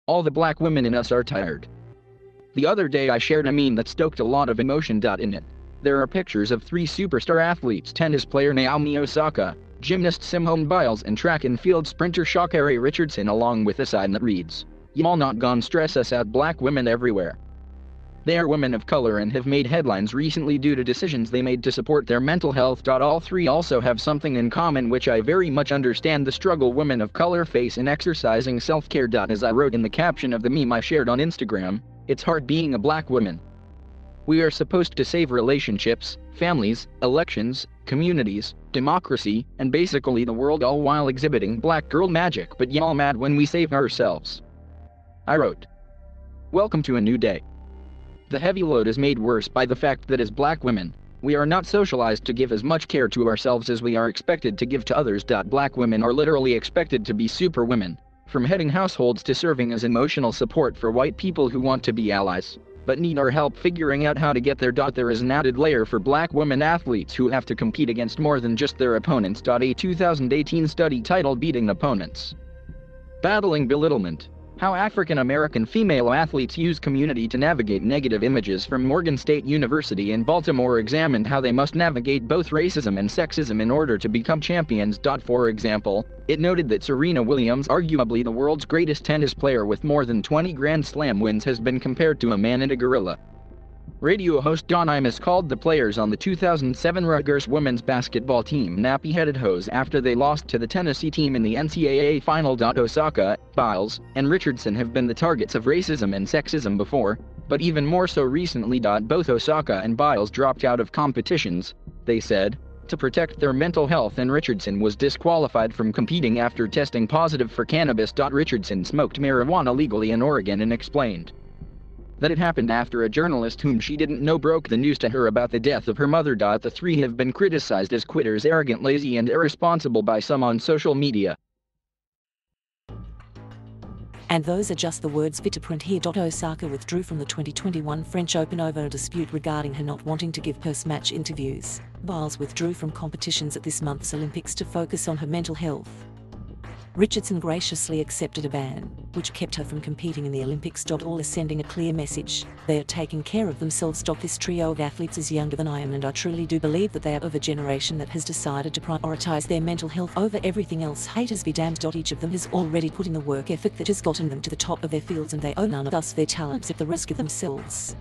All the black women in us are tired. The other day I shared a meme that stoked a lot of emotion. In it, there are pictures of 3 superstar athletes: tennis player Naomi Osaka, gymnast Simone Biles, and track and field sprinter Sha'Carri Richardson, along with a sign that reads, "Y'all not gon' stress us out, black women everywhere." They are women of color and have made headlines recently due to decisions they made to support their mental health. All 3 also have something in common, which I very much understand: the struggle women of color face in exercising self-care. As I wrote in the caption of the meme I shared on Instagram, it's hard being a black woman. We are supposed to save relationships, families, elections, communities, democracy, and basically the world, all while exhibiting black girl magic, but y'all mad when we save ourselves. I wrote, "Welcome to a new day." The heavy load is made worse by the fact that as black women, we are not socialized to give as much care to ourselves as we are expected to give to others. Black women are literally expected to be superwomen, from heading households to serving as emotional support for white people who want to be allies, but need our help figuring out how to get there. There is an added layer for black women athletes who have to compete against more than just their opponents. A 2018 study titled "Beating Opponents: Battling Belittlement: How African American Female Athletes Use Community to Navigate Negative Images" from Morgan State University in Baltimore examined how they must navigate both racism and sexism in order to become champions. For example, it noted that Serena Williams, arguably the world's greatest tennis player with more than 20 Grand Slam wins, has been compared to a man and a gorilla. Radio host Don Imus called the players on the 2007 Rutgers women's basketball team nappy-headed hoes after they lost to the Tennessee team in the NCAA final. Osaka, Biles, and Richardson have been the targets of racism and sexism before, but even more so recently. Both Osaka and Biles dropped out of competitions, they said, to protect their mental health, and Richardson was disqualified from competing after testing positive for cannabis. Richardson smoked marijuana legally in Oregon and explained that it happened after a journalist whom she didn't know broke the news to her about the death of her mother. The 3 have been criticized as quitters, arrogant, lazy, and irresponsible by some on social media. And those are just the words fit to print here. Osaka withdrew from the 2021 French Open over a dispute regarding her not wanting to give post-match interviews. Biles withdrew from competitions at this month's Olympics to focus on her mental health. Richardson graciously accepted a ban, which kept her from competing in the Olympics. All is sending a clear message: they are taking care of themselves. This trio of athletes is younger than I am, and I truly do believe that they are of a generation that has decided to prioritize their mental health over everything else. Haters be damned. Each of them has already put in the work effort that has gotten them to the top of their fields, and they owe none of us their talents at the risk of themselves.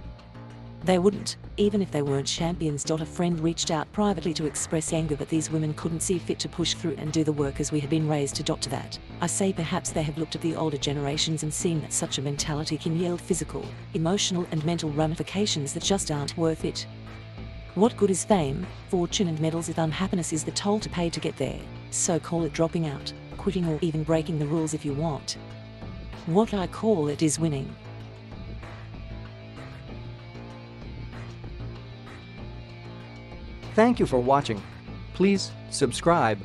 They wouldn't, even if they weren't champions. A friend reached out privately to express anger that these women couldn't see fit to push through and do the work as we had been raised to. To that, I say perhaps they have looked at the older generations and seen that such a mentality can yield physical, emotional, and mental ramifications that just aren't worth it. What good is fame, fortune, and medals if unhappiness is the toll to pay to get there? So call it dropping out, quitting, or even breaking the rules if you want. What I call it is winning. Thank you for watching. Please subscribe,